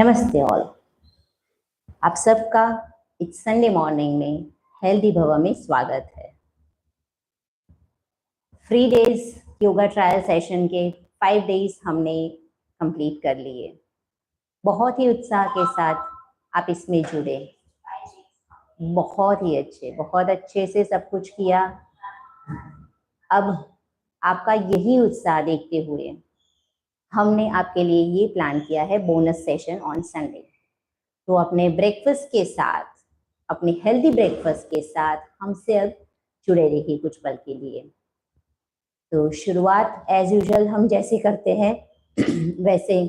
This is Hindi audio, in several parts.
नमस्ते ऑल। आप सबका इस संडे मॉर्निंग में हेल्दी भवा में स्वागत है। Free days yoga trial session के 5 डेज हमने कंप्लीट कर लिए। बहुत ही उत्साह के साथ आप इसमें जुड़े, बहुत अच्छे से सब कुछ किया। अब आपका यही उत्साह देखते हुए हमने आपके लिए ये प्लान किया है बोनस सेशन ऑन संडे। तो अपने ब्रेकफास्ट के साथ, अपने हेल्दी ब्रेकफास्ट के साथ हमसे अब जुड़े रहिए कुछ पल के लिए। तो शुरुआत एज यूजुअल हम जैसे करते हैं वैसे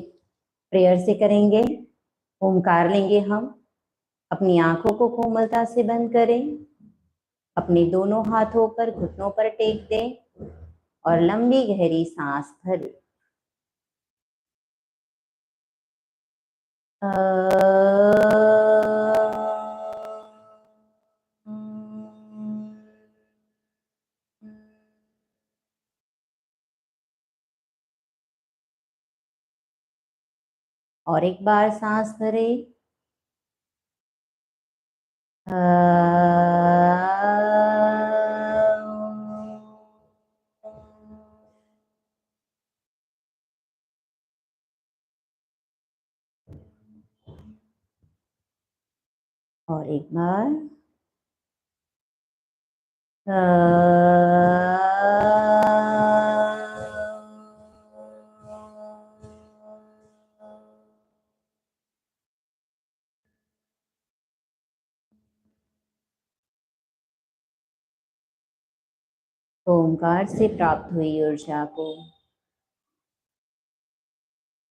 प्रेयर से करेंगे। ओमकार लेंगे हम। अपनी आंखों को कोमलता से बंद करें, अपने दोनों हाथों पर घुटनों पर टेक दें और लंबी गहरी सांस भरें। और एक बार सांस भरें। और एक बार ओमकार से प्राप्त हुई ऊर्जा को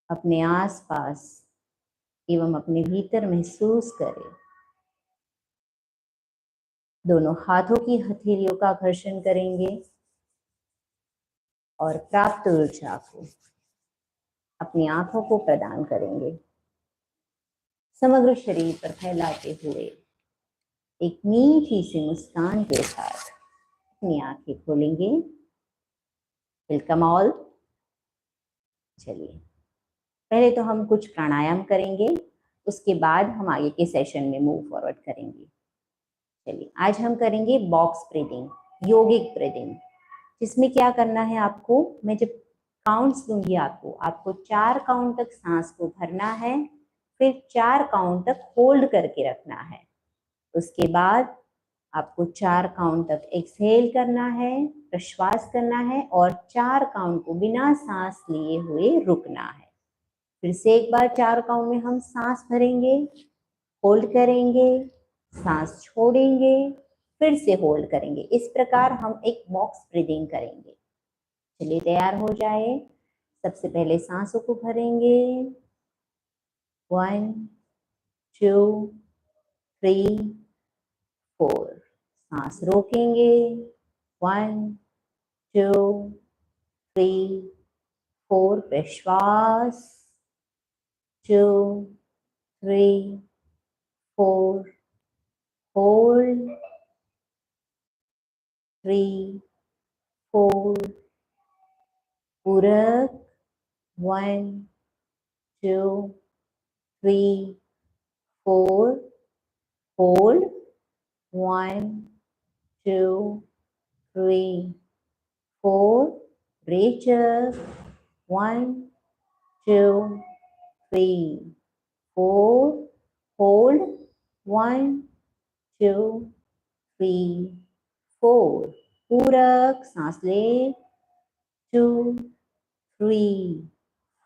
अपने आसपास एवं अपने भीतर महसूस करें। दोनों हाथों की हथेलियों का घर्षण करेंगे और प्राप्त ऊर्जा को अपनी आंखों को प्रदान करेंगे। समग्र शरीर पर फैलाते हुए एक मीठी सी मुस्कान के साथ अपनी आंखें खोलेंगे। Welcome all. चलिए, पहले तो हम कुछ प्राणायाम करेंगे, उसके बाद हम आगे के सेशन में मूव फॉरवर्ड करेंगे। चलिए, आज हम करेंगे बॉक्स ब्रीदिंग, योगिक ब्रीदिंग, जिसमें क्या करना है आपको, मैं जब काउंट्स दूंगी आपको 4 काउंट तक सांस को भरना है, फिर 4 काउंट तक होल्ड करके रखना है। उसके बाद आपको 4 काउंट तक एक्सहेल करना है, प्रश्वास करना है और 4 काउंट को बिना सांस लिए हुए रुकना है। फिर से एक बार 4 काउंट में हम सांस भरेंगे, होल्ड करेंगे, सांस छोड़ेंगे, फिर से होल्ड करेंगे। इस प्रकार हम एक बॉक्स ब्रीदिंग करेंगे। चलिए, तैयार हो जाए। सबसे पहले सांसों को भरेंगे। 1 2 3 4। सांस रोकेंगे। 1 2 3 4। प्रश्वास 2 3 4। होल्ड 3 4। पूरक 1 2 3 4। होल्ड 1 2 3 4। रेचक 1 2 3 4। होल्ड 1 2 3 4। पूरक सांस ले 2 3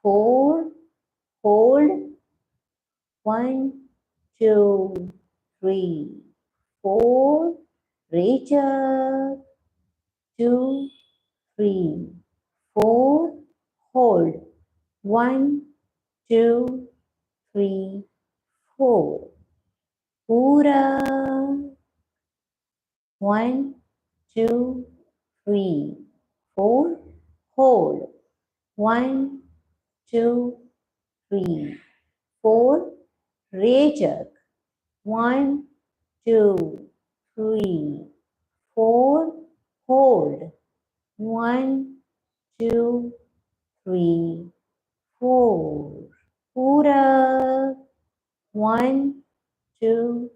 4। होल्ड 1 2 3 4। रेचक 2 3 4। होल्ड 1 2 3 4। पूरक 1 2 3 4। होल्ड 1 2 3 4। रेचक 1 2 3 4। होल्ड 1 2 3 4। पूरक 1 2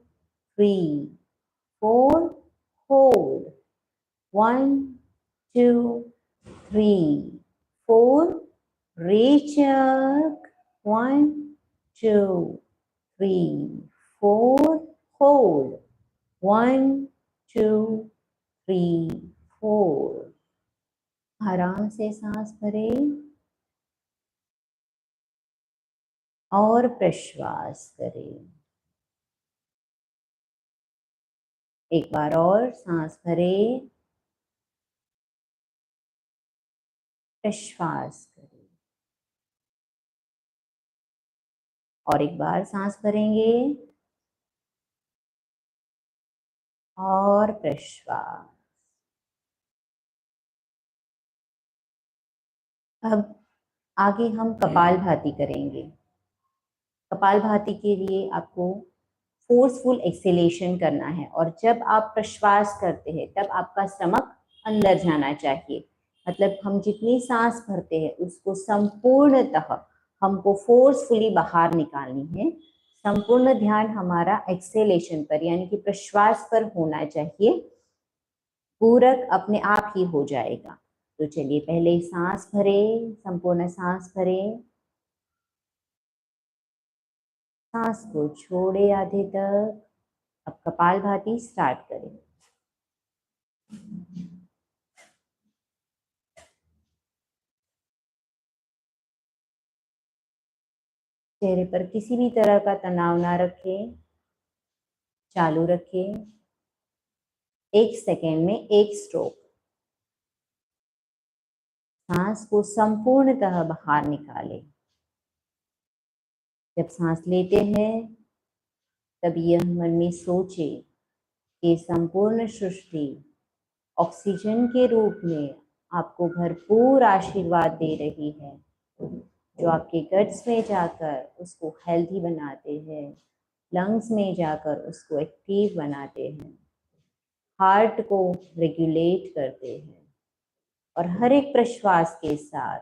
3 4 hold 1 2 3 4 recheck 1 2 3 4 hold 1 2 3 4 आराम से सांस भरें और प्रश्वास करें। एक बार और सांस भरें, प्रश्वास करें और एक बार सांस भरेंगे और प्रश्वास। अब आगे हम कपालभाति करेंगे। कपालभाति के लिए आपको फोर्सफुल एक्सेलेशन करना है और जब आप प्रश्वास करते हैं तब आपका स्टमक अंदर जाना चाहिए। मतलब हम जितनी सांस भरते हैं उसको संपूर्णतः हमको फोर्सफुली बाहर निकालनी है। संपूर्ण ध्यान हमारा एक्सेलेशन पर यानी कि प्रश्वास पर होना चाहिए। पूरक अपने आप ही हो जाएगा। तो चलिए पहले सांस भरें, संपूर्ण सांस भरें, सांस को छोड़े आधे तक। अब कपालभाति स्टार्ट करें। चेहरे पर किसी भी तरह का तनाव ना रखें, चालू रखें। 1 सेकेंड में 1 स्ट्रोक। सांस को संपूर्णतः बाहर निकालें। जब सांस लेते हैं तब यह मन में सोचे कि संपूर्ण सृष्टि ऑक्सीजन के रूप में आपको भरपूर आशीर्वाद दे रही है, जो आपके गट्स में जाकर उसको हेल्दी बनाते हैं, लंग्स में जाकर उसको एक्टिव बनाते हैं, हार्ट को रेगुलेट करते हैं। और हर एक प्रश्वास के साथ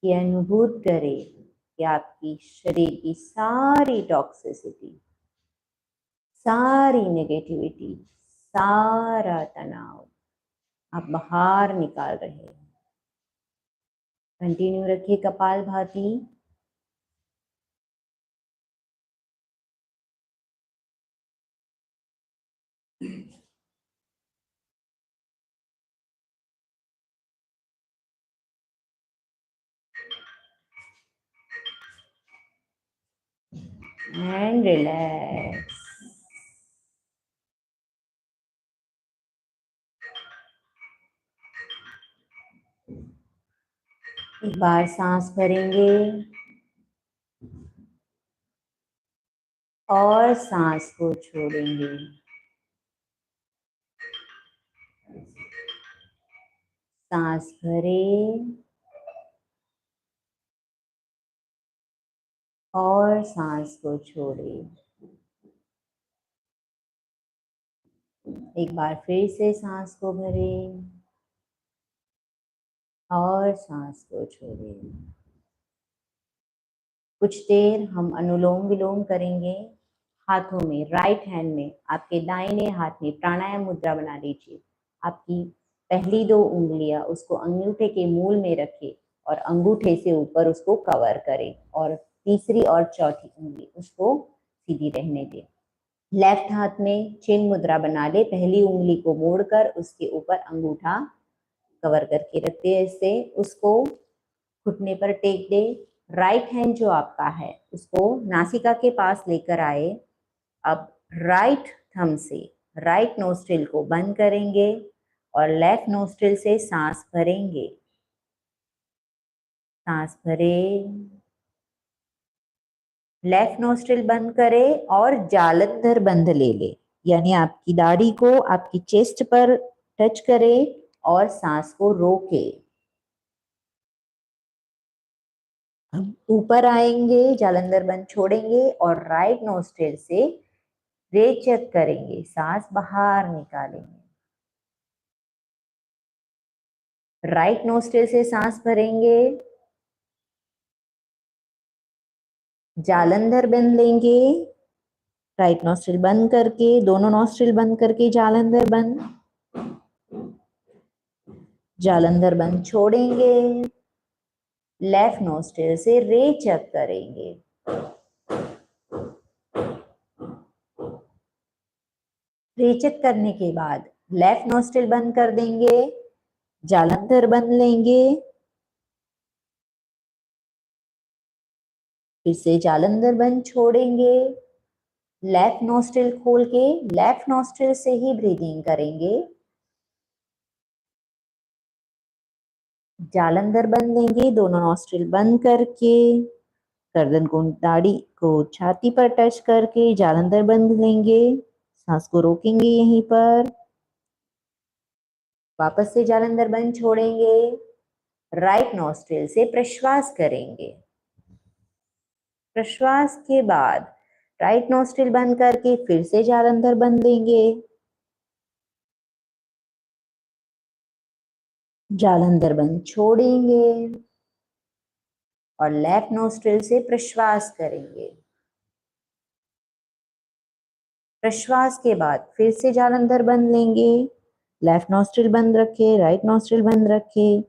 ये अनुभूत करें कि आपकी शरीर की सारी टॉक्सिसिटी, सारी नेगेटिविटी, सारा तनाव आप बाहर निकाल रहे हैं। कंटिन्यू रखिए कपालभाति। And relax. एक बार सांस भरेंगे और सांस को छोड़ेंगे। सांस भरें और सांस को छोड़ें। एक बार फिर से सांस को भरें और सांस को छोड़ें। कुछ देर हम अनुलोम विलोम करेंगे। हाथों में, राइट हैंड में, आपके दाहिने हाथ में प्राणायाम मुद्रा बना लीजिए। आपकी पहली 2 उंगलियां उसको अंगूठे के मूल में रखें और अंगूठे से ऊपर उसको कवर करें और तीसरी और चौथी उंगली उसको सीधी रहने दें। लेफ्ट हाथ में चिन्ह मुद्रा बना ले। पहली उंगली को मोड़कर उसके ऊपर अंगूठा कवर करके रखते हैं। इससे उसको घुटने पर टेक दे। राइट हैंड जो आपका है उसको नासिका के पास लेकर आए। अब राइट थंब से राइट नोस्ट्रिल को बंद करेंगे और लेफ्ट नोस्ट्रिल से सांस भरेंगे। सांस भरें, लेफ्ट नोस्ट्रिल बंद करें और जालंधर बंद ले ले, यानी आपकी दाढ़ी को आपकी चेस्ट पर टच करें और सांस को रोके। ऊपर आएंगे, जालंधर बंद छोड़ेंगे और राइट नोस्ट्रिल से रेचक करेंगे, सांस बाहर निकालेंगे। राइट नोस्ट्रिल से सांस भरेंगे जालंधर बंद लेंगे, राइट नॉस्ट्रिल बंद करके, दोनों नॉस्ट्रिल बंद करके जालंधर बंद, जालंधर बंद छोड़ेंगे, लेफ्ट नॉस्ट्रिल से रेचक करेंगे, रेचक करने के बाद लेफ्ट नॉस्ट्रिल बंद कर देंगे, जालंधर बंद लेंगे, फिर से जालंधर बंद छोड़ेंगे, लेफ्ट नॉस्ट्रिल खोल के लेफ्ट नॉस्ट्रिल से ही ब्रीदिंग करेंगे, जालंधर बंद लेंगे, दोनों नॉस्ट्रिल बंद करके, गर्दन को दाढ़ी को छाती पर टच करके जालंधर बंद लेंगे, सांस को रोकेंगे यहीं पर, वापस से जालंधर बंद छोड़ेंगे, राइट नॉस्ट्रिल से प्रश्वास करेंगे, प्रश्वास के बाद राइट नॉस्ट्रिल बंद करके फिर से जालंधर बंद लेंगे, जालंधर बंद छोड़ेंगे और लेफ्ट नोस्ट्रिल से प्रश्वास करेंगे, प्रश्वास के बाद फिर से जालंधर बंद लेंगे, लेफ्ट नोस्ट्रिल बंद रखे, राइट नोस्ट्रिल बंद रखे,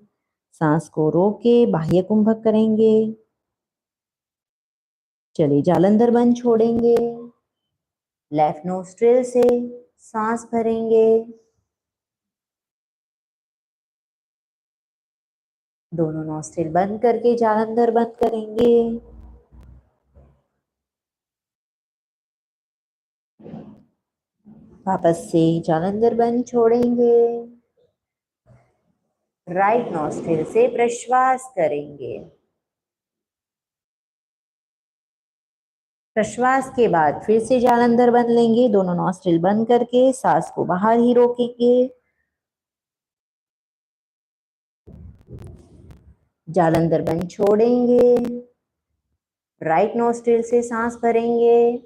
सांस को रोके बाह्य कुंभक करेंगे, चलिए जालंधर बंद छोड़ेंगे, लेफ्ट नोस्ट्रिल से सांस भरेंगे, दोनों नोस्ट्रिल बंद करके जालंधर बंद करेंगे, वापस से जालंधर बंद छोड़ेंगे, राइट नोस्ट्रिल से प्रश्वास करेंगे, प्रश्वास के बाद फिर से जालंधर बंद लेंगे, दोनों नॉस्ट्रिल बंद करके सांस को बाहर ही रोकेंगे, जालंधर बंद छोड़ेंगे, राइट नॉस्ट्रिल से सांस भरेंगे,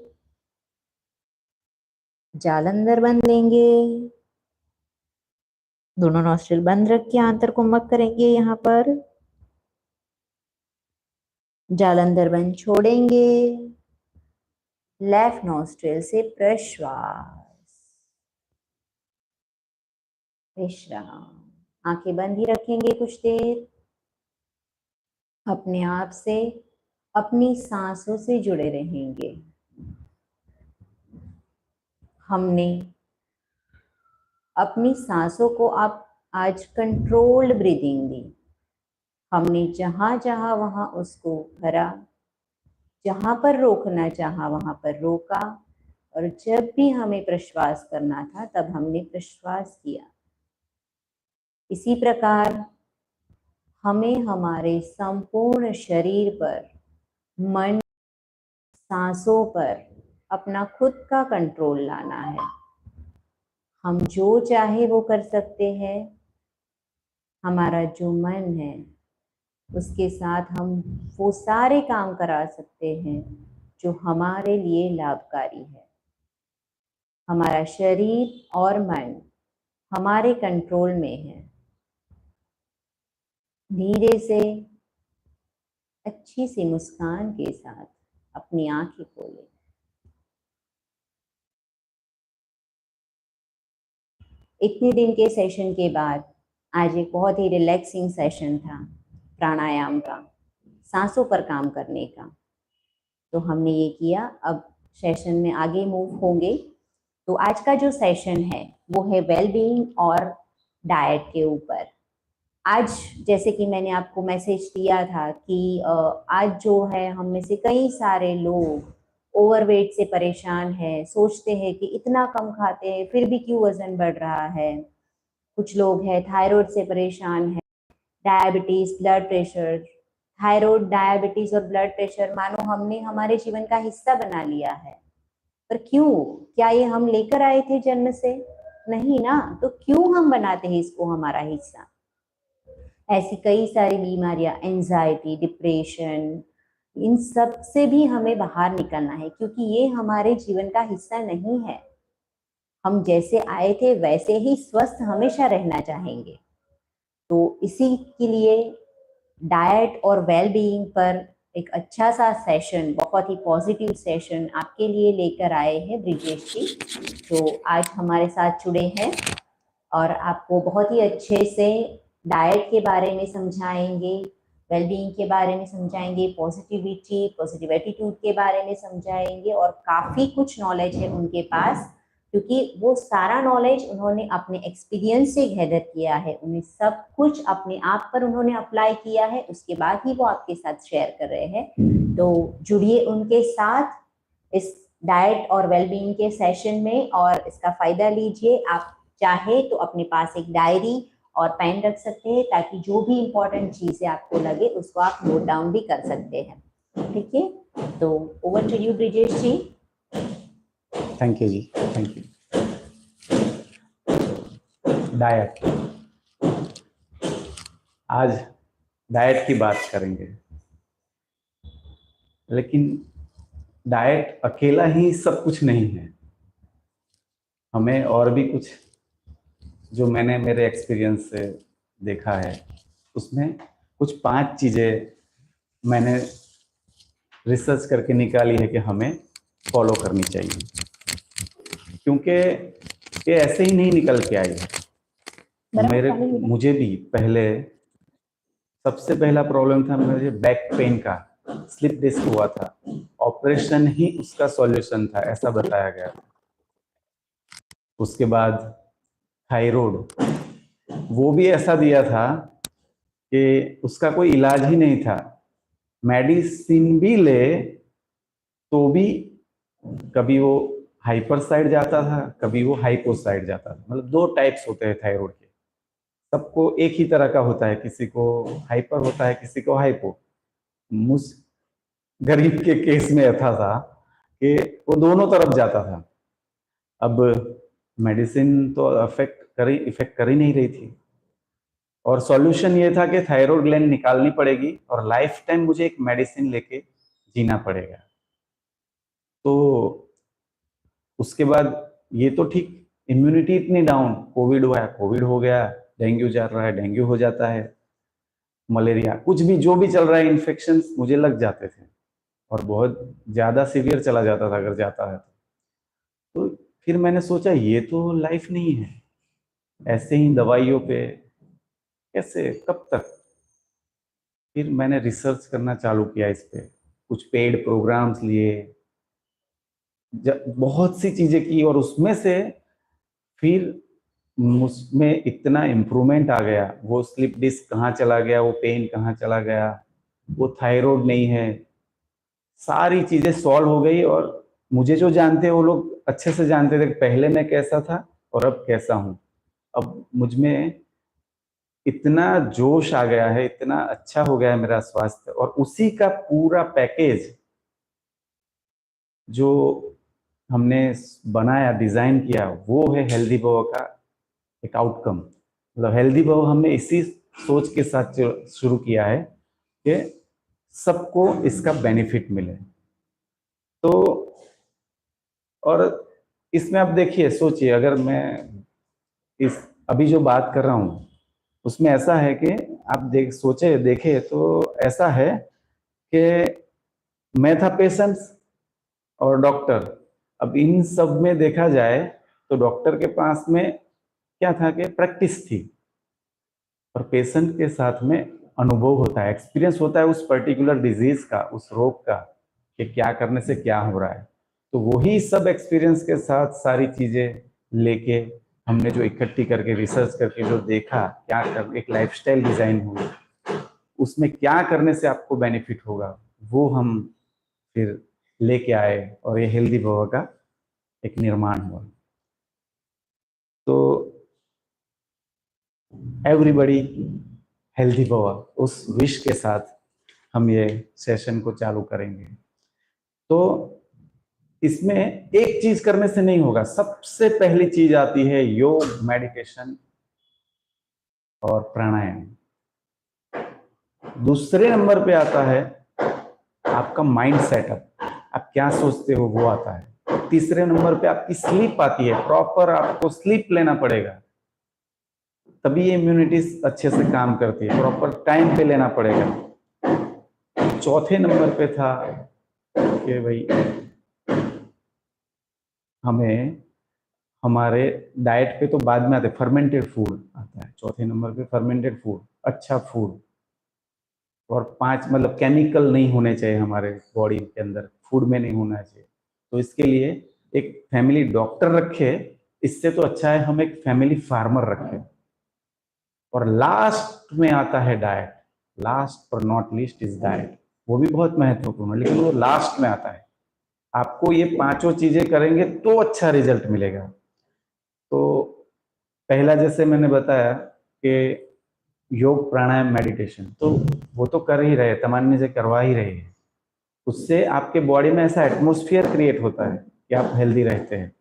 जालंधर बंद लेंगे, दोनों नॉस्ट्रिल बंद रख के आंतर कुंभक करेंगे यहाँ पर, जालंधर बंद छोड़ेंगे, लेफ्ट नॉस्ट्रिल से प्रश्वास, विश्राम, आंखें बंद ही रखेंगे कुछ देर, अपने आप से अपनी सांसों से जुड़े रहेंगे। हमने अपनी सांसों को आप आज कंट्रोल्ड ब्रीदिंग दी, हमने जहां जहां वहां उसको भरा, जहां पर रोकना चाहा वहां पर रोका, और जब भी हमें प्रश्वास करना था तब हमने प्रश्वास किया। इसी प्रकार हमें हमारे संपूर्ण शरीर पर, मन, सांसों पर अपना खुद का कंट्रोल लाना है। हम जो चाहे वो कर सकते हैं, हमारा जो मन है उसके साथ हम वो सारे काम करा सकते हैं जो हमारे लिए लाभकारी है। हमारा शरीर और मन हमारे कंट्रोल में है। धीरे से अच्छी सी मुस्कान के साथ अपनी आंखें खोलें। इतने दिन के सेशन के बाद आज एक बहुत ही रिलैक्सिंग सेशन था प्राणायाम का, सांसों पर काम करने का। तो हमने ये किया, अब सेशन में आगे मूव होंगे। तो आज का जो सेशन है वो है वेलबीइंग और डाइट के ऊपर। आज जैसे कि मैंने आपको मैसेज दिया था कि आज जो है हम में से कई सारे लोग ओवरवेट से परेशान हैं, सोचते हैं कि इतना कम खाते हैं फिर भी क्यों वजन बढ़ रहा है। कुछ लोग हैं थायराइड से परेशान है, diabetes, blood pressure. Thyroid, diabetes और ब्लड प्रेशर मानो हमने हमारे जीवन का हिस्सा बना लिया है, पर क्यों? क्या ये हम लेकर आए थे जन्म से? नहीं ना, तो क्यों हम बनाते हैं इसको हमारा हिस्सा? ऐसी कई सारी बीमारियां, एंजाइटी, डिप्रेशन, इन सब से भी हमें बाहर निकलना है, क्योंकि ये हमारे जीवन का हिस्सा नहीं है। हम जैसे आए थे वैसे ही स्वस्थ हमेशा रहना चाहेंगे। तो इसी के लिए डाइट और वेलबीइंग पर एक अच्छा सा सेशन, बहुत ही पॉजिटिव सेशन आपके लिए लेकर आए हैं ब्रिजेश जी, जो आज हमारे साथ जुड़े हैं और आपको बहुत ही अच्छे से डाइट के बारे में समझाएंगे, वेलबींग के बारे में समझाएंगे, पॉजिटिविटी, पॉजिटिव एटीट्यूड के बारे में समझाएंगे और काफ़ी कुछ नॉलेज है उनके पास, क्योंकि वो सारा नॉलेज उन्होंने अपने एक्सपीरियंस से गैदर किया है, उन्हें सब कुछ अपने आप पर उन्होंने अप्लाई किया है, उसके बाद ही वो आपके साथ शेयर कर रहे हैं। तो जुड़िए उनके साथ इस डाइट और वेलबींग के सेशन में और इसका फायदा लीजिए। आप चाहे तो अपने पास एक डायरी और पेन रख सकते हैं, ताकि जो भी इंपॉर्टेंट चीजें आपको लगे उसको आप नोट डाउन भी कर सकते हैं। ठीक है, तो over to you Brijesh ji. Thank you जी, थैंक यू। डाइट, आज डाइट की बात करेंगे, लेकिन डाइट अकेला ही सब कुछ नहीं है। हमें और भी कुछ, जो मैंने मेरे एक्सपीरियंस से देखा है, उसमें कुछ 5 चीज़ें मैंने रिसर्च करके निकाली है कि हमें फॉलो करनी चाहिए, क्योंकि ये ऐसे ही नहीं निकल के आई है। मुझे भी पहले सबसे पहला प्रॉब्लम था मुझे बैक पेन का, स्लिप डिस्क हुआ था, ऑपरेशन ही उसका सॉल्यूशन था, ऐसा बताया गया था। उसके बाद थायराइड, वो भी ऐसा दिया था कि उसका कोई इलाज ही नहीं था, मेडिसिन भी ले तो भी कभी वो हाइपर साइड जाता था, कभी वो हाइपो साइड जाता था। मतलब 2 टाइप्स होते हैं थायराइड के, सबको एक ही तरह का होता है, किसी को हाइपर होता है, किसी को हाइपो। मुझ गरीब के केस में ऐसा था कि वो दोनों तरफ जाता था। अब मेडिसिन तो इफेक्ट कर ही नहीं रही थी, और सॉल्यूशन ये था कि थायराइड ग्लैंड निकालनी पड़ेगी और लाइफ टाइम मुझे एक मेडिसिन लेके जीना पड़ेगा। तो उसके बाद ये तो ठीक, इम्यूनिटी इतनी डाउन, कोविड हुआ है, कोविड हो गया, डेंगू चल रहा है, डेंगू हो जाता है, मलेरिया, कुछ भी जो भी चल रहा है, इन्फेक्शन मुझे लग जाते थे और बहुत ज़्यादा सीवियर चला जाता था अगर जाता है तो फिर मैंने सोचा ये तो लाइफ नहीं है, ऐसे ही दवाइयों पे कैसे, कब तक। फिर मैंने रिसर्च करना चालू किया इस पे, कुछ पेड प्रोग्राम्स लिए, बहुत सी चीजें की, और उसमें से फिर उसमें इतना इम्प्रूवमेंट आ गया, वो स्लिप डिस्क कहाँ चला गया, वो पेन कहाँ चला गया, वो थायराइड नहीं है, सारी चीजें सॉल्व हो गई। और मुझे जो जानते हैं वो लोग अच्छे से जानते थे पहले मैं कैसा था और अब कैसा हूँ। अब मुझ में इतना जोश आ गया है, इतना अच्छा हो गया है मेरा स्वास्थ्य, और उसी का पूरा पैकेज जो हमने बनाया, डिजाइन किया, वो है हेल्दी भव का एक आउटकम। मतलब हेल्दी भव हमने इसी सोच के साथ शुरू किया है कि सबको इसका बेनिफिट मिले। तो और इसमें आप देखिए, सोचिए, अगर मैं इस अभी जो बात कर रहा हूँ उसमें ऐसा है कि आप देखे तो ऐसा है कि मैं था पेशेंट और डॉक्टर। अब इन सब में देखा जाए तो डॉक्टर के पास में क्या था कि प्रैक्टिस थी, और पेशेंट के साथ में अनुभव होता है, एक्सपीरियंस होता है उस पर्टिकुलर डिजीज का, उस रोग का, कि क्या करने से क्या हो रहा है। तो वही सब एक्सपीरियंस के साथ सारी चीजें लेके हमने जो इकट्ठी करके रिसर्च करके जो देखा, क्या कर एक लाइफस्टाइल डिजाइन हुई, उसमें क्या करने से आपको बेनिफिट होगा, वो हम फिर लेके आए और ये हेल्दी भव का एक निर्माण हुआ। तो एवरीबॉडी हेल्दी भव, उस विश के साथ हम ये सेशन को चालू करेंगे। तो इसमें एक चीज करने से नहीं होगा, सबसे पहली चीज आती है योग, मेडिटेशन और प्राणायाम। दूसरे नंबर पे आता है आपका माइंड सेटअप, आप क्या सोचते हो वो आता है। तीसरे नंबर पे आपकी स्लीप आती है, प्रॉपर आपको स्लीप लेना पड़ेगा, तभी ये इम्यूनिटी अच्छे से काम करती है, प्रॉपर टाइम पे लेना पड़ेगा। चौथे नंबर पे था कि भाई हमें हमारे डाइट पे तो बाद में आते, फर्मेंटेड फूड आता है चौथे नंबर पे, फर्मेंटेड फूड, अच्छा फूड। और 5 मतलब केमिकल नहीं होने चाहिए हमारे बॉडी के अंदर, फूड में नहीं होना चाहिए। तो इसके लिए एक फैमिली डॉक्टर रखे, इससे तो अच्छा है हम एक फैमिली फार्मर रखें। और लास्ट में आता है डाइट, लास्ट पर नॉट लीस्ट इज डाइट। वो भी बहुत महत्वपूर्ण है, लेकिन वो लास्ट में आता है। आपको ये 5 चीजें करेंगे तो अच्छा रिजल्ट मिलेगा। तो पहला जैसे मैंने बताया कि योग प्राणायाम मेडिटेशन, तो वो तो कर ही रहे, तमन्नी से करवा ही रहे हैं। उससे आपके बॉडी में ऐसा एटमोस्फियर क्रिएट होता है कि आप हेल्दी रहते हैं।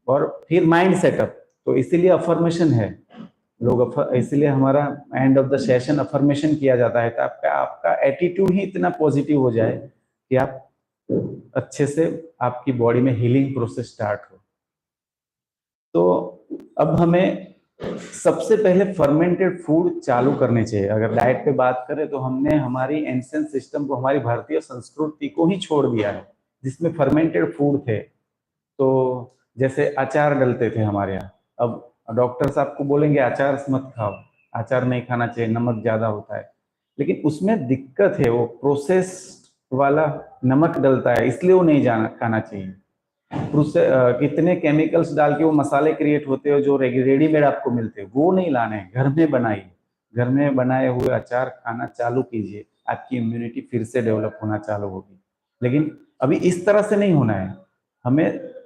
और फिर माइंड सेटअप, तो इसीलिए अफर्मेशन है लोग, इसीलिए हमारा end of the session affirmation किया जाता है, तो आपका आपका एटीट्यूड ही इतना पॉजिटिव हो जाए कि आप अच्छे से, आपकी बॉडी में हीलिंग प्रोसेस स्टार्ट हो। तो अब हमें सबसे पहले फर्मेंटेड फूड चालू करने चाहिए। अगर डाइट पे बात करें तो हमने हमारी एंशिएंट सिस्टम को, हमारी भारतीय संस्कृति को ही छोड़ दिया है जिसमें फर्मेंटेड फूड थे। तो जैसे अचार डलते थे हमारे यहाँ, अब डॉक्टर्स आपको बोलेंगे अचार मत खाओ, अचार नहीं खाना चाहिए, नमक ज्यादा होता है। लेकिन उसमें दिक्कत है, वो प्रोसेस्ड वाला नमक डलता है, इसलिए वो नहीं जाना खाना चाहिए। कितने केमिकल्स डाल के वो मसाले क्रिएट होते हैं जो रेडीमेड आपको मिलते हैं, वो नहीं लाने, घर में बनाइए। घर में बनाए हुए अचार खाना चालू कीजिए, आपकी इम्यूनिटी फिर से डेवलप होना चालू होगी। लेकिन अभी इस तरह से नहीं होना है हमें।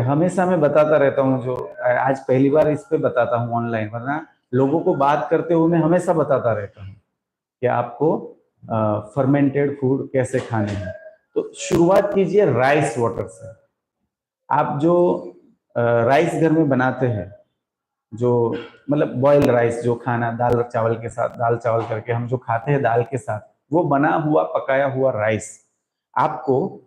हमेशा मैं बताता रहता हूँ, जो आज पहली बार इस पे बताता हूँ ऑनलाइन, वरना लोगों को बात करते हुए मैं हमेशा बताता रहता हूँ कि आपको फर्मेंटेड फूड कैसे खाने हैं। तो शुरुआत कीजिए राइस वाटर से। आप जो राइस घर में बनाते हैं, जो मतलब बॉइल्ड राइस, जो खाना दाल चावल के साथ, दाल चावल करके हम जो खाते हैं दाल के साथ, वो बना हुआ पकाया हुआ राइस आपको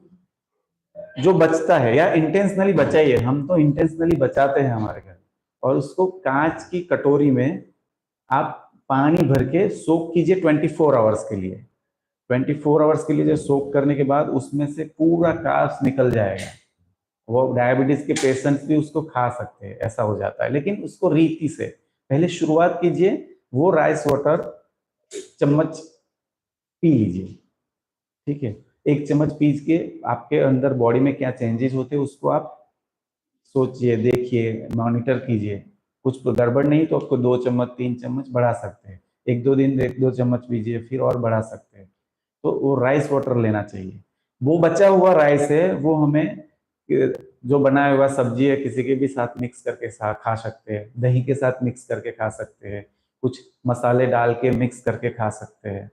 जो बचता है, या इंटेंशनली बचाइए, हम तो इंटेंशनली बचाते हैं हमारे घर, और उसको कांच की कटोरी में आप पानी भर के सोक कीजिए 24 आवर्स के लिए। 24 आवर्स के लिए जो सोक करने के बाद उसमें से पूरा कार्ब्स निकल जाएगा। वो डायबिटीज के पेशेंट्स भी उसको खा सकते हैं, ऐसा हो जाता है। लेकिन उसको रीति से पहले शुरुआत कीजिए, वो राइस वाटर चम्मच पी लीजिए, ठीक है। 1 चम्मच पीज के आपके अंदर बॉडी में क्या चेंजेस होते हैं उसको आप सोचिए, देखिए, मॉनिटर कीजिए। कुछ तो गड़बड़ नहीं तो आपको 2 चम्मच 3 चम्मच बढ़ा सकते हैं। 1-2 दिन 1-2 चम्मच पीजिए, फिर और बढ़ा सकते हैं। तो वो राइस वाटर लेना चाहिए। वो बचा हुआ राइस है, वो हमें जो बनाया हुआ सब्जी है किसी के भी साथ मिक्स करके खा सकते हैं, दही के साथ मिक्स करके खा सकते हैं, कुछ मसाले डाल के मिक्स करके खा सकते हैं।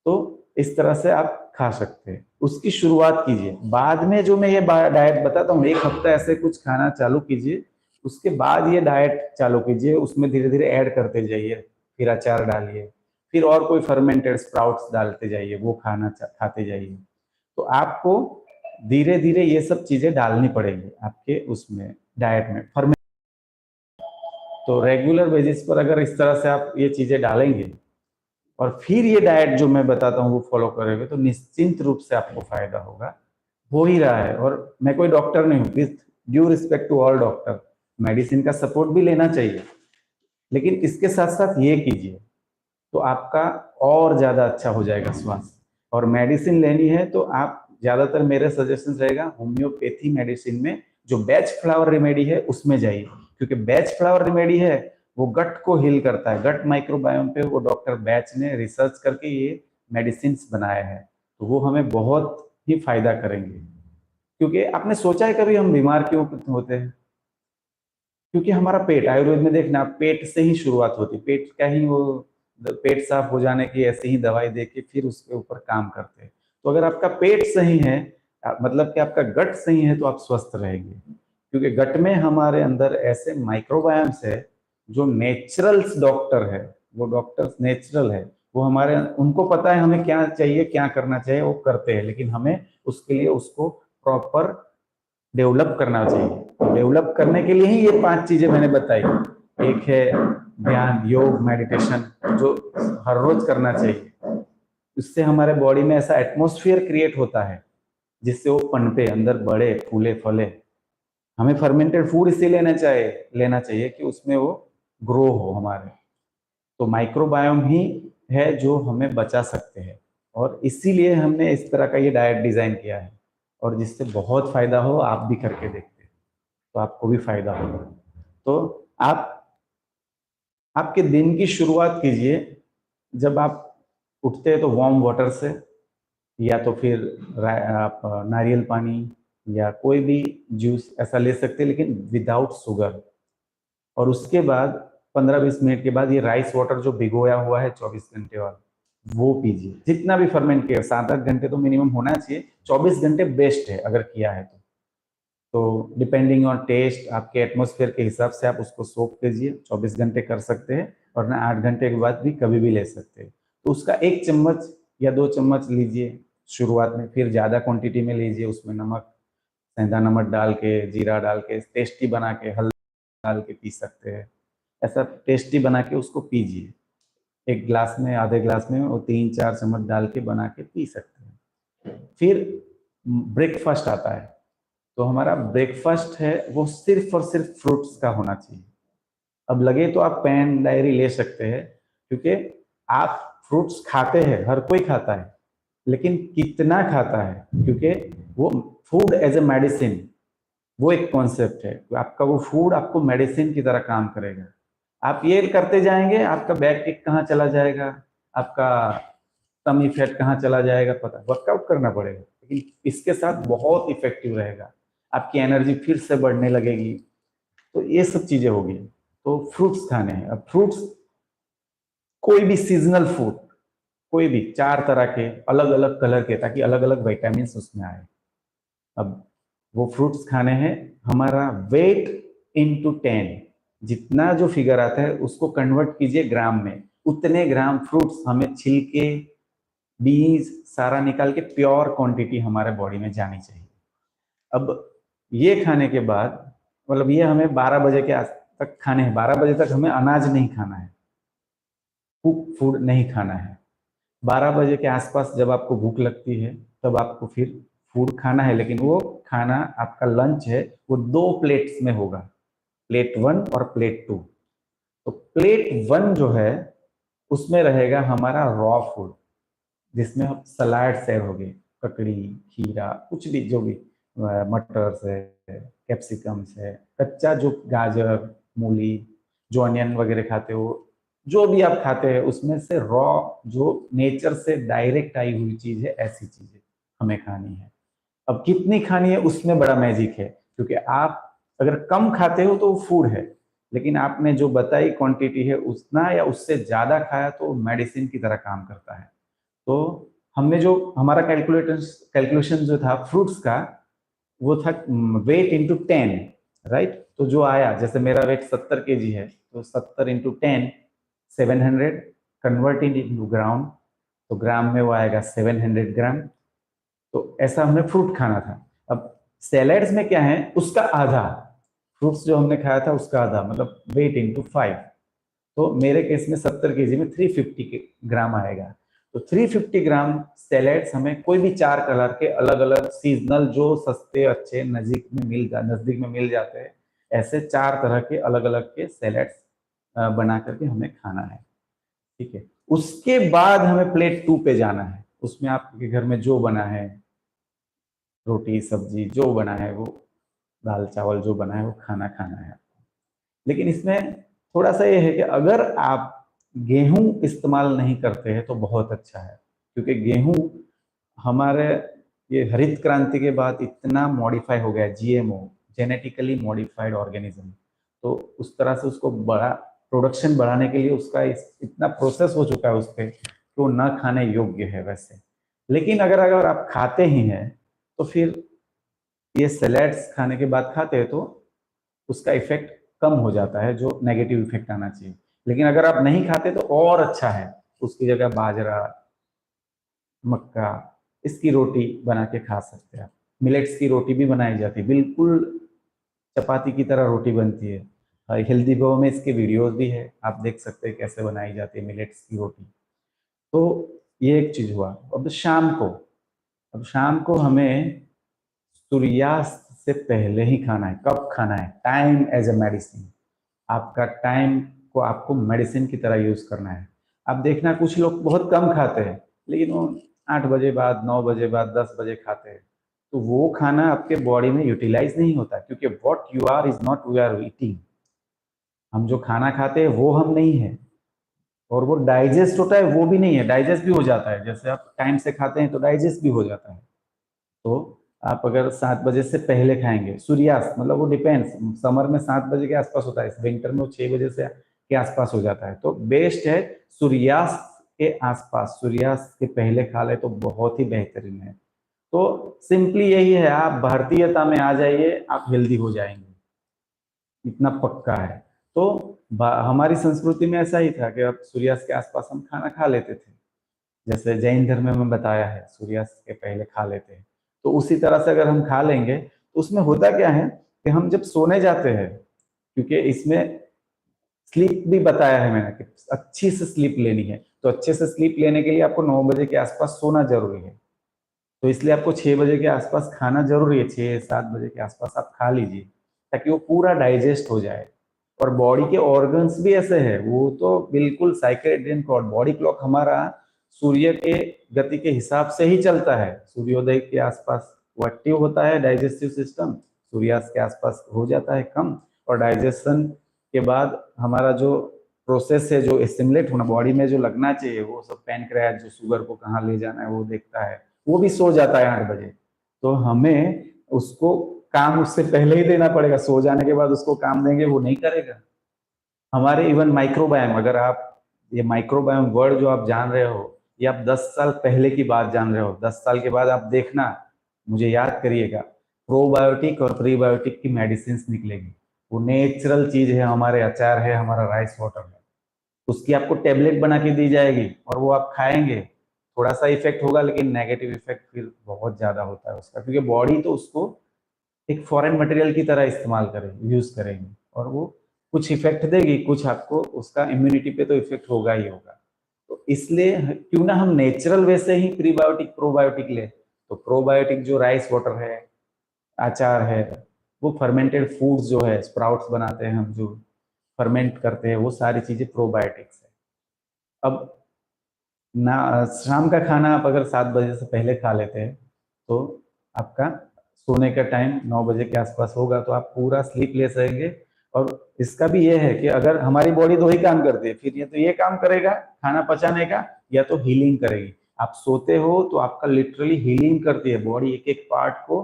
तो इस तरह से आप खा सकते हैं, उसकी शुरुआत कीजिए। बाद में जो मैं ये डाइट बताता हूँ, 1 हफ्ता ऐसे कुछ खाना चालू कीजिए, उसके बाद ये डाइट चालू कीजिए, उसमें धीरे धीरे ऐड करते जाइए, फिर अचार डालिए, फिर और कोई फर्मेंटेड स्प्राउट्स डालते जाइए, वो खाते जाइए। तो आपको धीरे धीरे ये सब चीजें डालनी पड़ेगी आपके उसमें डाइट में, फर्मेंट। तो रेगुलर बेसिस पर अगर इस तरह से आप ये चीजें डालेंगे और फिर ये डाइट जो मैं बताता हूँ वो फॉलो करेंगे, तो निश्चिंत रूप से आपको फायदा होगा, हो ही रहा है। और मैं कोई डॉक्टर नहीं हूँ, with due respect to all doctor, medicine का सपोर्ट भी लेना चाहिए, लेकिन इसके साथ साथ ये कीजिए तो आपका और ज्यादा अच्छा हो जाएगा स्वास्थ्य। और मेडिसिन लेनी है तो आप ज्यादातर, मेरे सजेशन रहेगा होम्योपैथी मेडिसिन में जो बैच फ्लावर रेमेडी है उसमें जाइए, क्योंकि बैच फ्लावर रेमेडी है वो गट को हील करता है। गट माइक्रोबायोम पे वो डॉक्टर बैच ने रिसर्च करके ये मेडिसिन बनाया है, तो वो हमें बहुत ही फायदा करेंगे। क्योंकि आपने सोचा है कभी हम बीमार क्यों होते हैं? क्योंकि हमारा पेट, आयुर्वेद में देखना, पेट से ही शुरुआत होती है। पेट का ही वो, पेट साफ हो जाने की ऐसे ही दवाई दे के फिर उसके ऊपर काम करते हैं। तो अगर आपका पेट सही है, मतलब कि आपका गट सही है, तो आप स्वस्थ रहेंगे। क्योंकि गट में हमारे अंदर ऐसे माइक्रोबायम्स है जो नेचुरल्स डॉक्टर है, वो डॉक्टर्स नेचुरल है, वो हमारे, उनको पता है हमें क्या चाहिए, क्या करना चाहिए, वो करते हैं। लेकिन हमें उसके लिए उसको प्रॉपर डेवलप करना चाहिए। तो डेवलप करने के लिए ही ये 5 चीजें मैंने बताई। एक है ध्यान, योग, मेडिटेशन, जो हर रोज करना चाहिए। उससे हमारे बॉडी में ऐसा एटमॉस्फेयर क्रिएट होता है जिससे वो पनपे, अंदर बढ़े, फूले फले। हमें फर्मेंटेड फूड इसी लेना चाहिए कि उसमें वो ग्रो हो हमारे। तो माइक्रोबायोम ही है जो हमें बचा सकते हैं, और इसीलिए हमने इस तरह का ये डाइट डिजाइन किया है, और जिससे बहुत फायदा हो। आप भी करके देखते हैं तो आपको भी फायदा होगा। तो आप आपके दिन की शुरुआत कीजिए, जब आप उठते हैं तो वार्म वाटर से, या तो फिर आप नारियल पानी या कोई भी जूस ऐसा ले सकते हैं, लेकिन विदाउट शुगर। और उसके बाद 15-20 मिनट के बाद ये राइस वाटर जो भिगोया हुआ है 24 घंटे वाला, वो पीजिए। जितना भी फर्मेंट किया, 7-8 घंटे तो मिनिमम होना चाहिए, 24 घंटे बेस्ट है अगर किया है तो डिपेंडिंग ऑन टेस्ट, आपके एटमॉस्फेयर के हिसाब से आप उसको सोक कीजिए। 24 घंटे कर सकते हैं, और ना 8 घंटे के बाद भी कभी भी ले सकते हैं। तो उसका 1 चम्मच या 2 चम्मच लीजिए शुरुआत में, फिर ज़्यादा क्वांटिटी में लीजिए। उसमें नमक, सेंधा नमक डाल के, जीरा डाल के, टेस्टी बना के, हल्दी डाल के पी सकते हैं। ऐसा टेस्टी बना के उसको पीजिए। 1 ग्लास में, आधे ग्लास में वो 3-4 चम्मच डाल के बना के पी सकते हैं। फिर ब्रेकफास्ट आता है। तो हमारा ब्रेकफास्ट है वो सिर्फ और सिर्फ फ्रूट्स का होना चाहिए। अब लगे तो आप पेन डायरी ले सकते हैं, क्योंकि आप फ्रूट्स खाते हैं, हर कोई खाता है, लेकिन कितना खाता है, क्योंकि वो फूड एज ए मेडिसिन, वो एक कॉन्सेप्ट है। आपका वो फूड आपको मेडिसिन की तरह काम करेगा। आप ये करते जाएंगे, आपका बैक किक कहाँ चला जाएगा, आपका टमी फैट कहाँ चला जाएगा, पता। वर्कआउट करना पड़ेगा, लेकिन इसके साथ बहुत इफेक्टिव रहेगा। आपकी एनर्जी फिर से बढ़ने लगेगी। तो ये सब चीजें होगी। तो फ्रूट्स खाने हैं। अब फ्रूट्स, कोई भी सीजनल फूड, कोई भी 4 तरह के अलग अलग कलर के, ताकि अलग अलग विटामिन उसमें आए। अब वो फ्रूट्स खाने हैं। हमारा वेट इंटू 10, जितना जो फिगर आता है उसको कन्वर्ट कीजिए ग्राम में। उतने ग्राम फ्रूट्स हमें छिलके, बीज सारा निकाल के प्योर क्वांटिटी हमारे बॉडी में जानी चाहिए। अब ये खाने के बाद, मतलब ये हमें 12 बजे के आस तक खाने हैं। 12 बजे तक हमें अनाज नहीं खाना है, कुक फूड नहीं खाना है। 12 बजे के आसपास जब आपको भूख लगती है, तब आपको फिर फूड खाना है, लेकिन वो खाना, आपका लंच है, वो 2 प्लेट्स में होगा, प्लेट 1 और प्लेट 2। तो प्लेट 1 जो है उसमें रहेगा हमारा रॉ फूड, जिसमें हम सलाड से हो गए, ककड़ी, खीरा, कुछ भी, जो भी, मटर से, कैप्सिकम से, कच्चा जो गाजर, मूली, जो अनियन वगैरह खाते हो, जो भी आप खाते हैं उसमें से रॉ, जो नेचर से डायरेक्ट आई हुई चीज है, ऐसी चीजें हमें खानी है। अब कितनी खानी है उसमें बड़ा मैजिक है, क्योंकि आप अगर कम खाते हो तो वो फूड है, लेकिन आपने जो बताई क्वांटिटी है उतना या उससे ज्यादा खाया तो मेडिसिन की तरह काम करता है। तो हमने जो हमारा कैलकुलेशन जो था फ्रूट्स का, वो था वेट इंटू 10, राइट। तो जो आया, जैसे मेरा वेट 70 kg है, तो 70 इंटू 10, 700, कन्वर्ट इंटू ग्राम, तो ग्राम में वो आएगा 700 ग्राम। तो ऐसा हमें फ्रूट खाना था। अब सैलेड्स में क्या है, उसका आधा, फ्रूट्स जो हमने खाया था उसका आधा, मतलब वेट इंटू 5। तो मेरे केस में 70 kg में 350 ग्राम आएगा। तो 350 ग्राम सैलेड्स हमें कोई भी 4 कलर के अलग अलग सीजनल, जो सस्ते अच्छे नजदीक में मिल जाते हैं, ऐसे 4 तरह के अलग अलग के सैलेड्स बना करके हमें खाना है। ठीक है। उसके बाद हमें प्लेट 2 पे जाना है। उसमें आपके घर में जो बना है, रोटी सब्जी जो बना है, वो दाल चावल जो बना है वो खाना खाना है। लेकिन इसमें थोड़ा सा ये है कि अगर आप गेहूं इस्तेमाल नहीं करते हैं तो बहुत अच्छा है, क्योंकि गेहूं हमारे ये हरित क्रांति के बाद इतना मॉडिफाई हो गया, जीएमओ, जेनेटिकली मॉडिफाइड ऑर्गेनिज्म। तो उस तरह से उसको बड़ा प्रोडक्शन बढ़ाने के लिए उसका इतना प्रोसेस हो चुका है उस पर, कि वो न खाने योग्य है वैसे। लेकिन अगर अगर आप खाते ही हैं तो फिर ये सैलेड्स खाने के बाद खाते हैं तो उसका इफेक्ट कम हो जाता है, जो नेगेटिव इफेक्ट आना चाहिए। लेकिन अगर आप नहीं खाते तो और अच्छा है, उसकी जगह बाजरा, मक्का, इसकी रोटी बना के खा सकते हैं आप। मिलेट्स की रोटी भी बनाई जाती है, बिल्कुल चपाती की तरह रोटी बनती है। हेल्दी बो में इसके वीडियोस भी है, आप देख सकते हैं कैसे बनाई जाती है मिलेट्स की रोटी। तो ये एक चीज हुआ। अब शाम को हमें सूर्यास्त से पहले ही खाना है। कब खाना है? Time as a medicine. आपका टाइम को आपको मेडिसिन की तरह यूज करना है। अब देखना कुछ लोग बहुत कम खाते हैं, लेकिन वो 8 बजे बाद, 9 बजे बाद, 10 बजे खाते हैं, तो वो खाना आपके बॉडी में यूटिलाइज नहीं होता, क्योंकि what you are is not we are eating. हम जो खाना खाते हैं वो हम नहीं है, और वो डाइजेस्ट होता है वो भी नहीं है। डाइजेस्ट भी हो जाता है, जैसे आप टाइम से खाते हैं तो डाइजेस्ट भी हो जाता है। तो आप अगर 7 बजे से पहले खाएंगे, सूर्यास्त मतलब वो डिपेंड्स, समर में 7 बजे के आसपास होता है, विंटर में वो 6 बजे से के आसपास हो जाता है। तो बेस्ट है सूर्यास्त के आसपास, सूर्यास्त के पहले खा ले तो बहुत ही बेहतरीन है। तो सिंपली यही है, आप भारतीयता में आ जाइए, आप हेल्दी हो जाएंगे, इतना पक्का है। तो हमारी संस्कृति में ऐसा ही था कि अब सूर्यास्त के आसपास हम खाना खा लेते थे। जैसे जैन धर्म में बताया है सूर्यास्त के पहले खा लेते हैं, तो उसी तरह से अगर हम खा लेंगे तो उसमें होता क्या है कि हम जब सोने जाते हैं, क्योंकि इसमें स्लीप भी बताया है मैंने कि अच्छी से स्लीप लेनी है, तो अच्छे से स्लीप लेने के लिए आपको 9 बजे के आसपास सोना जरूरी है। तो इसलिए आपको 6 बजे के आसपास खाना जरूरी है, 6-7 बजे के आसपास आप खा लीजिए, ताकि वो पूरा डाइजेस्ट हो जाए। और बॉडी के ऑर्गन्स भी ऐसे है, वो तो बिल्कुल साइकेडियन क्लॉक, बॉडी क्लॉक हमारा सूर्य के गति के हिसाब से ही चलता है। सूर्योदय के आसपास वो एक्टिव होता है डाइजेस्टिव सिस्टम, सूर्यास्त के आसपास हो जाता है कम, और डाइजेशन के बाद हमारा जो प्रोसेस है, जो एसिमुलेट होना बॉडी में जो लगना चाहिए, वो सब पैनक्रियाज जो शुगर को कहाँ ले जाना है वो देखता है, वो भी सो जाता है 8 बजे। तो हमें उसको काम उससे पहले ही देना पड़ेगा, सो जाने के बाद उसको काम देंगे वो नहीं करेगा। हमारे इवन माइक्रोबायोम, अगर आप ये माइक्रोबायोम वर्ड जो आप जान रहे हो, ये आप 10 साल पहले की बात जान रहे हो, 10 साल के बाद आप देखना, मुझे याद करिएगा, प्रोबायोटिक और प्रीबायोटिक की मेडिसिन निकलेगी। वो नेचुरल चीज है, हमारे अचार है, हमारा राइस वाटर है, उसकी आपको टेबलेट बना के दी जाएगी और वो आप खाएंगे। थोड़ा सा इफेक्ट होगा, लेकिन नेगेटिव इफेक्ट फिर बहुत ज्यादा होता है उसका, क्योंकि बॉडी तो उसको एक फॉरेन मटेरियल की तरह इस्तेमाल करेगी, यूज करेंगे, और वो कुछ इफेक्ट देगी, कुछ आपको उसका इम्यूनिटी पे तो इफेक्ट होगा ही होगा। तो इसलिए क्यों ना हम नेचुरल वे से ही प्रीबायोटिक प्रोबायोटिक ले। तो प्रोबायोटिक जो राइस वाटर है, अचार है, वो फर्मेंटेड फूड्स जो है, स्प्राउट्स बनाते हैं हम जो फर्मेंट करते हैं, वो सारी चीजें प्रोबायोटिक्स है। अब ना शाम का खाना आप अगर 7 बजे से पहले खा लेते हैं, तो आपका सोने का टाइम 9 बजे के आसपास होगा, तो आप पूरा स्लीप ले सकेंगे। और इसका भी ये है कि अगर हमारी बॉडी दो ही काम करती है, फिर ये तो ये काम करेगा खाना पचाने का, या तो हीलिंग करेगी। आप सोते हो तो आपका लिटरली हीलिंग करती है बॉडी, एक एक पार्ट को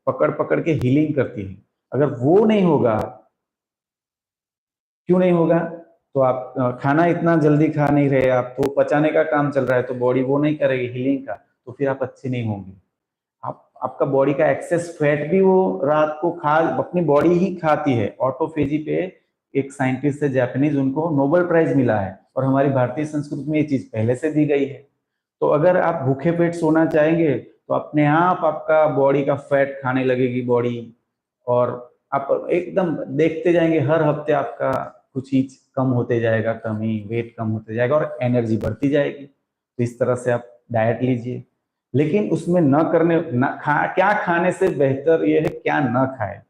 पकड़ पकड़ के हीलिंग करती है। अगर वो नहीं होगा, क्यों नहीं होगा? तो आप खाना इतना जल्दी खा नहीं रहे, आप तो पचाने का काम चल रहा है, तो बॉडी वो नहीं करेगी हीलिंग का, तो फिर आप अच्छे नहीं होंगे। आप आपका बॉडी का एक्सेस फैट भी वो रात को खा, अपनी बॉडी ही खाती है। ऑटोफेजी पे एक साइंटिस्ट है जापानीज, उनको नोबेल प्राइज मिला है, और हमारी भारतीय संस्कृति में ये चीज पहले से दी गई है। तो अगर आप भूखे पेट सोना चाहेंगे, तो अपने आप आपका बॉडी का फैट खाने लगेगी बॉडी, और आप एकदम देखते जाएंगे हर हफ्ते आपका कुछ चीज कम होते जाएगा, कमी वेट कम होते जाएगा, और एनर्जी बढ़ती जाएगी। तो इस तरह से आप डाइट लीजिए, लेकिन उसमें न करने न खा क्या खाने से बेहतर ये है क्या न खाए।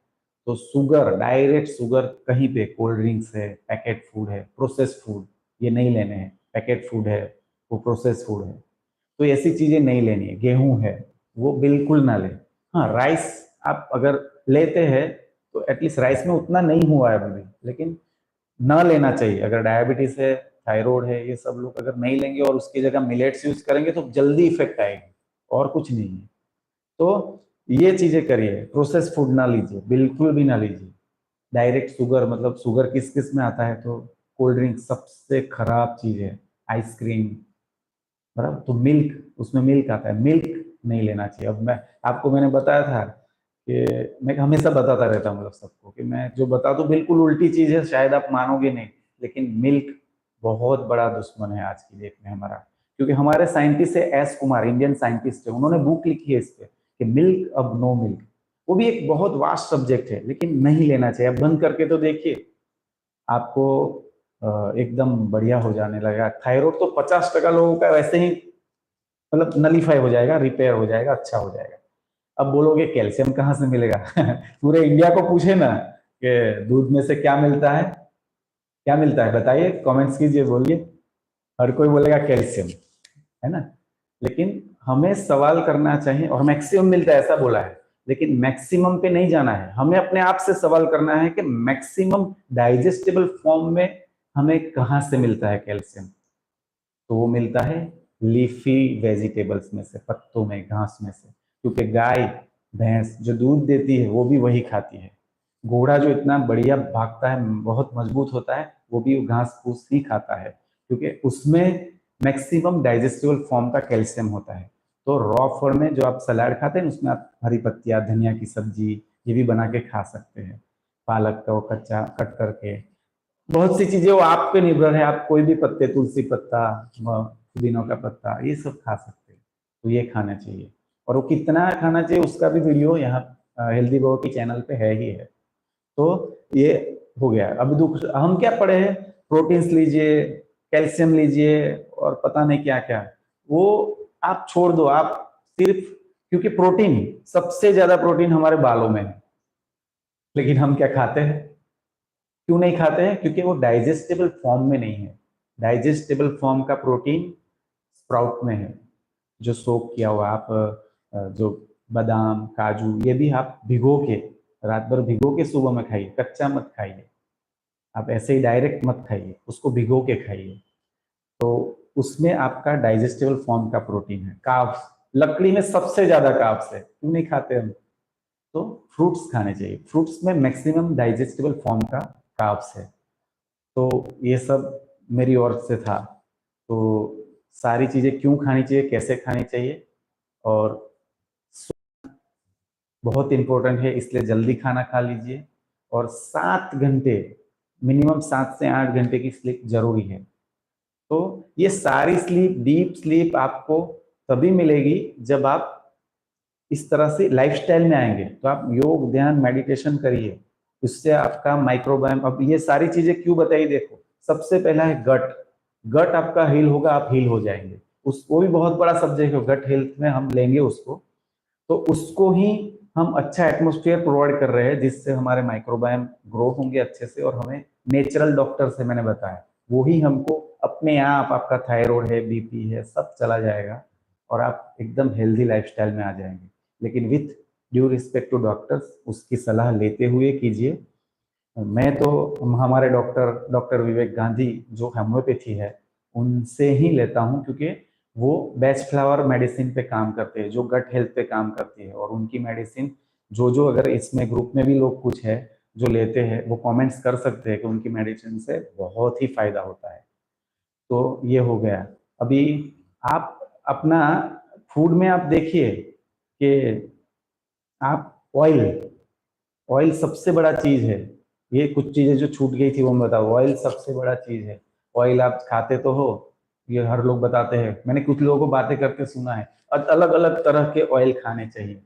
तो शुगर, डायरेक्ट शुगर कहीं पे, कोल्ड ड्रिंक्स है, पैकेट फूड है, प्रोसेस फूड, ये नहीं लेने हैं। पैकेट फूड है, वो प्रोसेस फूड है, तो ऐसी चीजें नहीं लेनी है। गेहूं है, वो बिल्कुल ना ले। हाँ, राइस आप अगर लेते हैं तो एटलीस्ट राइस में उतना नहीं हुआ है अभी, लेकिन ना लेना चाहिए। अगर डायबिटीज है, थायराइड है, ये सब लोग अगर नहीं लेंगे और उसकी जगह मिलेट्स यूज करेंगे तो जल्दी इफेक्ट आएगी, और कुछ नहीं है। तो ये चीजें करिए, प्रोसेस फूड ना लीजिए, बिल्कुल भी ना लीजिए। डायरेक्ट शुगर, मतलब शुगर किस किस में आता है, तो कोल्ड ड्रिंक सबसे खराब चीज है, आइसक्रीम, बराबर। तो मिल्क, उसमें मिल्क आता है, मिल्क नहीं लेना चाहिए। अब मैं आपको, मैंने बताया था कि मैं हमेशा बताता रहता हूँ मतलब सबको, कि मैं जो बता दूं बिल्कुल उल्टी चीज है, शायद आप मानोगे नहीं, लेकिन मिल्क बहुत बड़ा दुश्मन है आज की डेट में हमारा। क्योंकि हमारे साइंटिस्ट है एस कुमार, इंडियन साइंटिस्ट है, उन्होंने बुक लिखी है इस पे कि मिल्क अब नो मिल्क। वो भी एक बहुत वास्ट सब्जेक्ट है, लेकिन नहीं लेना चाहिए। आप बंद करके तो देखिए, आपको एकदम बढ़िया हो जाने लगेगा। थायराइड तो 50% लोगों का वैसे ही मतलब नलीफाई हो जाएगा, रिपेयर हो जाएगा, अच्छा हो जाएगा। अब बोलोगे कैल्शियम कहाँ से मिलेगा? पूरे इंडिया को पूछे ना कि दूध में से क्या मिलता है, क्या मिलता है बताइए, कमेंट्स कीजिए, बोलिए। हर कोई बोलेगा कैल्शियम, है ना। लेकिन हमें सवाल करना चाहिए, और मैक्सिमम मिलता है ऐसा बोला है, लेकिन मैक्सिमम पे नहीं जाना है। हमें अपने आप से सवाल करना है कि मैक्सिमम डाइजेस्टेबल फॉर्म में हमें कहाँ से मिलता है कैल्शियम। तो वो मिलता है लीफी वेजिटेबल्स में से, पत्तों में, घास में से। क्योंकि गाय भैंस जो दूध देती है वो भी वही खाती है। घोड़ा जो इतना बढ़िया भागता है, बहुत मजबूत होता है, वो भी घास फूस ही खाता है, क्योंकि उसमें मैक्सिमम डाइजेस्टिबल फॉर्म का कैल्शियम होता है। तो रॉ फॉर्म में जो आप सलाद खाते हैं उसमें आप हरी पत्तियां, धनिया की सब्जी ये भी बना के खा सकते हैं। पालक का वो कच्चा कट करके, बहुत सी चीजें वो आप पे निर्भर है। आप कोई भी पत्ते, तुलसी पत्ता, पुदीनों का पत्ता, ये सब खा सकते हैं। तो ये खाना चाहिए, और वो कितना खाना चाहिए उसका भी वीडियो यहाँ हेल्दी बॉय की चैनल पे है ही है। तो ये हो गया। अब दुख हम क्या पढ़े हैं, प्रोटीन्स लीजिए, कैल्शियम लीजिए और पता नहीं क्या क्या, वो आप छोड़ दो। आप सिर्फ, क्योंकि प्रोटीन, सबसे ज्यादा प्रोटीन हमारे बालों में है, लेकिन हम क्या खाते हैं, क्यों नहीं खाते हैं? क्योंकि वो डाइजेस्टेबल फॉर्म में नहीं है। डाइजेस्टेबल फॉर्म का प्रोटीन स्प्राउट में है, जो सोक किया हुआ। आप जो बादाम, काजू, ये भी आप भिगो के, रात भर भिगो के सुबह में खाइए, कच्चा मत खाइए। आप ऐसे ही डायरेक्ट मत खाइए, उसको भिगो के खाइए। तो उसमें आपका डाइजेस्टेबल फॉर्म का प्रोटीन है। कार्ब्स, लकड़ी में सबसे ज्यादा कार्ब्स है, क्यों नहीं खाते हम? तो फ्रूट्स खाने चाहिए, फ्रूट्स में मैक्सिमम डाइजेस्टेबल फॉर्म का कार्ब्स है। तो ये सब मेरी ओर से था। तो सारी चीजें क्यों खानी चाहिए, कैसे खानी चाहिए, और बहुत इंपॉर्टेंट है, इसलिए जल्दी खाना खा लीजिए। और 7 घंटे, मिनिमम 7 से 8 घंटे की स्लीप जरूरी है। तो ये सारी स्लीप, डीप स्लीप आपको तभी मिलेगी जब आप इस तरह से लाइफस्टाइल में आएंगे। तो आप योग, ध्यान, मेडिटेशन करिए, उससे आपका माइक्रोबायोम। अब ये सारी चीजें क्यों बताई, देखो, सबसे पहला है गट। गट आपका हील होगा, आप हील हो जाएंगे। उसको भी बहुत बड़ा सब्जेक्ट है, गट हेल्थ में हम लेंगे उसको। तो उसको ही हम अच्छा एटमोस्फेयर प्रोवाइड कर रहे हैं, जिससे हमारे माइक्रोबायोम ग्रो होंगे अच्छे से। और हमें नेचुरल डॉक्टर से मैंने बताया, वो ही हमको अपने आप, आपका थायराइड है, बीपी है, सब चला जाएगा, और आप एकदम हेल्दी लाइफस्टाइल में आ जाएंगे। लेकिन with due respect to doctors, उसकी सलाह लेते हुए कीजिए। मैं तो हमारे डॉक्टर विवेक गांधी जो होम्योपैथी है, उनसे ही लेता हूँ, क्योंकि वो बेस्ट फ्लावर मेडिसिन पे काम करते हैं, जो गट हेल्थ पे काम करती है। और उनकी मेडिसिन जो अगर इसमें ग्रुप में भी लोग कुछ है जो लेते हैं, वो कमेंट्स कर सकते हैं कि उनकी मेडिसिन से बहुत ही फायदा होता है। तो ये हो गया। अभी आप अपना फूड में आप देखिए कि आप ऑयल, ऑयल सबसे बड़ा चीज है। ये कुछ चीजें जो छूट गई थी वो मैं बताऊँ, ऑयल सबसे बड़ा चीज है। ऑयल आप खाते तो हो, ये हर लोग बताते हैं, मैंने कुछ लोगों को बातें करते सुना है, अलग अलग तरह के ऑयल खाने चाहिए।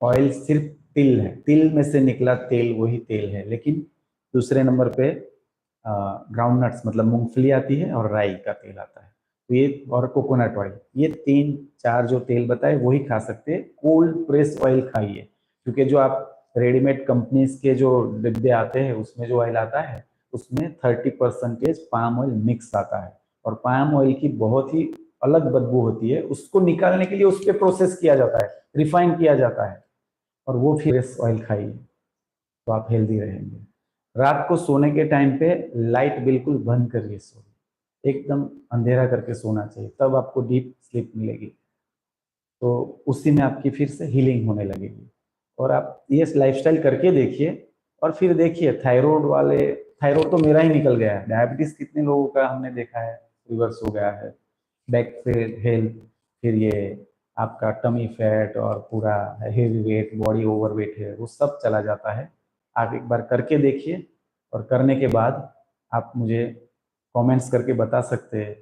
ऑयल सिर्फ तिल है, तिल में से निकला तेल वही तेल है। लेकिन दूसरे नंबर पे ग्राउंड नट्स मतलब मूंगफली आती है, और राई का तेल आता है। तो ये, और कोकोनट ऑयल, ये 3 4 जो तेल बताए वही खा सकते हैं। कोल्ड प्रेस ऑयल खाइए, क्योंकि जो आप रेडीमेड कंपनीज के जो डिब्बे आते हैं उसमें जो ऑयल आता है, उसमें 30% पाम ऑयल मिक्स आता है। और पाम ऑयल की बहुत ही अलग बदबू होती है, उसको निकालने के लिए उस पर प्रोसेस किया जाता है, रिफाइन किया जाता है, और वो फिर ऑयल खाइए, तो आप हेल्दी रहेंगे। रात को सोने के टाइम पे लाइट बिल्कुल बंद करिए, सो एकदम अंधेरा करके सोना चाहिए, तब आपको डीप स्लीप मिलेगी। तो उसी में आपकी फिर से हीलिंग होने लगेगी। और आप ये लाइफस्टाइल करके देखिए, और फिर देखिए थायराइड वाले, थायराइड तो मेरा ही निकल गया है, डायबिटीज कितने लोगों का हमने देखा है रिवर्स हो गया है। बैक हेल्थ, फिर ये आपका टमी फैट, और पूरा heavy weight, body over weight है, वो सब चला जाता है। आप एक बार करके देखिए, और करने के बाद आप मुझे कमेंट्स करके बता सकते हैं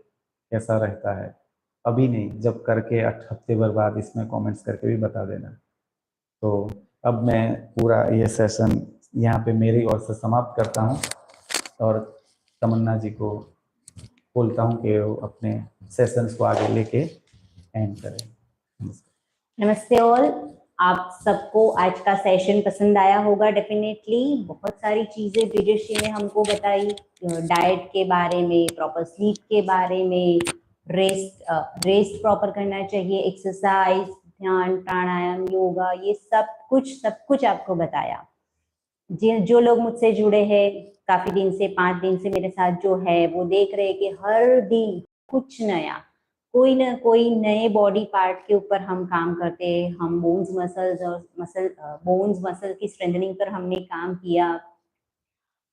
कैसा रहता है। अभी नहीं, जब करके 8 हफ्ते भर बाद इसमें कमेंट्स करके भी बता देना। तो अब मैं पूरा ये सेशन यहाँ पे मेरी ओर से समाप्त करता हूँ। और तमन्ना जी को बोलता हूँ कि वो अपने सेशंस को आगे लेके एंड करें। नमस्ते ऑल। आप सबको आज का सेशन पसंद आया होगा डेफिनेटली। बहुत सारी चीजें विदुषी ने हमको बताई, डाइट के बारे में, प्रॉपर स्लीप के बारे में, रेस्ट प्रॉपर करना चाहिए, एक्सरसाइज, ध्यान, प्राणायाम, योगा, ये सब कुछ आपको बताया। जो लोग मुझसे जुड़े हैं काफी दिन से, 5 दिन से मेरे साथ जो है, वो देख रहे हैं कि हर दिन कुछ नया, कोई ना कोई नए बॉडी पार्ट के ऊपर हम काम करते हैं। हम बोन्स मसल की स्ट्रेंथनिंग पर हमने काम किया।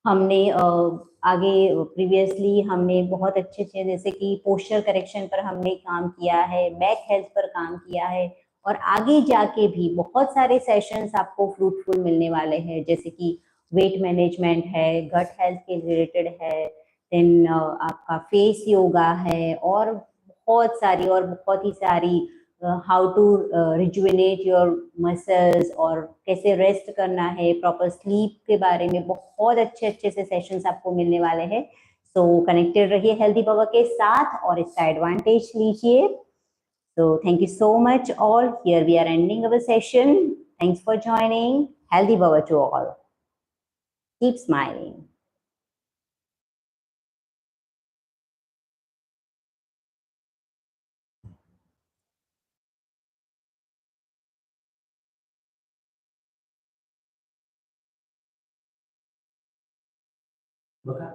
हमने आगे प्रीवियसली हमने बहुत अच्छे अच्छे, जैसे कि पोस्चर करेक्शन पर हमने काम किया है, बैक हेल्थ पर काम किया है, और आगे जाके भी बहुत सारे सेशंस आपको फ्रूटफुल मिलने वाले हैं, जैसे कि वेट मैनेजमेंट है, गट हेल्थ के रिलेटेड है, देन आपका फेस योगा है, और बहुत ही सारी how to rejuvenate your muscles, और कैसे रेस्ट करना है, प्रॉपर स्लीप के बारे में बहुत अच्छे अच्छे से सेशंस आपको मिलने वाले हैं। सो कनेक्टेड रहिए हेल्दी बाबा के साथ और इसका एडवांटेज लीजिए। So thank you so much all. Here we are ending our session. Thanks for joining. Healthy Baba to all. Keep smiling. बघा